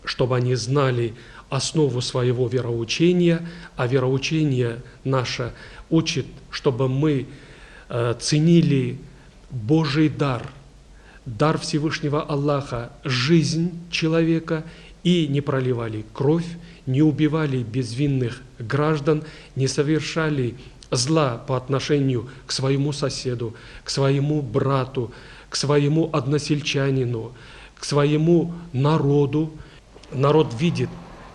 чтобы они знали основу своего вероучения, а вероучение наше учит, чтобы мы ценили Божий дар, дар Всевышнего Аллаха, жизнь человека, и не проливали кровь, не убивали безвинных граждан, не совершали зла по отношению к своему соседу, к своему брату, к своему односельчанину, к своему народу. Народ видит,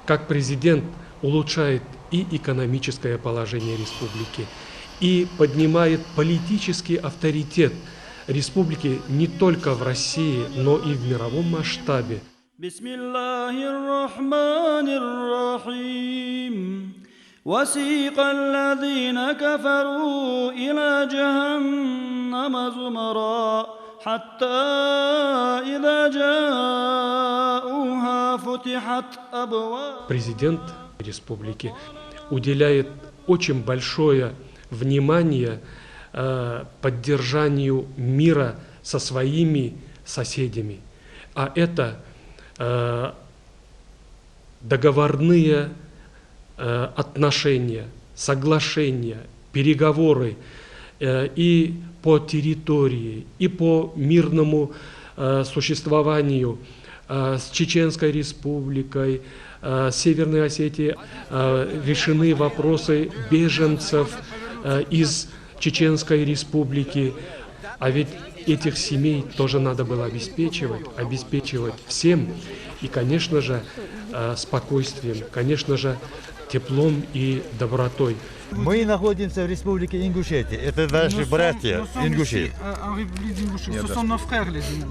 как президент улучшает и экономическое положение республики, и поднимает политический авторитет республики не только в России, но и в мировом масштабе. وسيق الذين كفروا إلى جهنم زمرا حتى إذا جاءوها فتحت أبواب. Президент республики уделяет очень большое внимание поддержанию мира со своими соседями. А это договорные отношения, соглашения, переговоры и по территории, и по мирному существованию с Чеченской республикой, с Северной Осетией. Решены вопросы беженцев из Чеченской республики. А ведь этих семей тоже надо было обеспечивать всем. И, конечно же, спокойствием, конечно же, теплом и добротой. Мы находимся в республике Ингушетия. Это наши братья ингуши.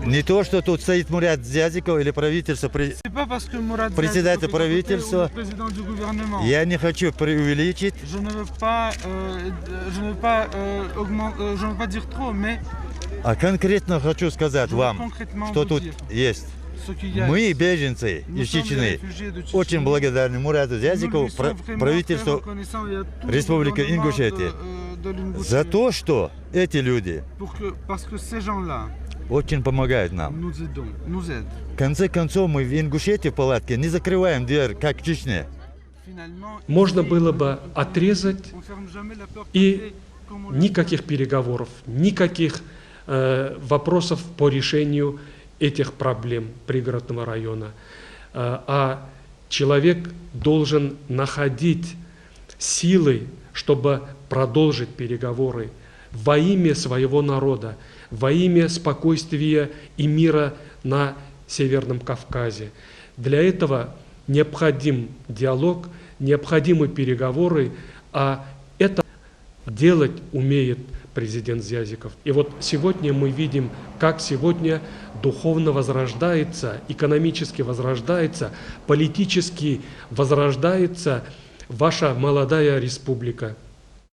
Не то, что тут стоит Мурат Зязиков или правительство, председатель правительства. Я не хочу преувеличить. А конкретно хочу сказать вам, что тут есть. Мы, беженцы из Чечни, очень благодарны Мурату Зязикову, правительству Республики Ингушетия, за то, что эти люди очень помогают нам. В конце концов, мы в Ингушетии в палатке не закрываем дверь, как в Чечне. Можно было бы отрезать, и никаких переговоров, никаких вопросов по решению этих проблем пригородного района. А человек должен находить силы, чтобы продолжить переговоры во имя своего народа, во имя спокойствия и мира на Северном Кавказе. Для этого необходим диалог, необходимы переговоры, а это делать умеет президент Зязиков. И вот сегодня мы видим, как сегодня духовно возрождается, экономически возрождается, политически возрождается ваша молодая республика.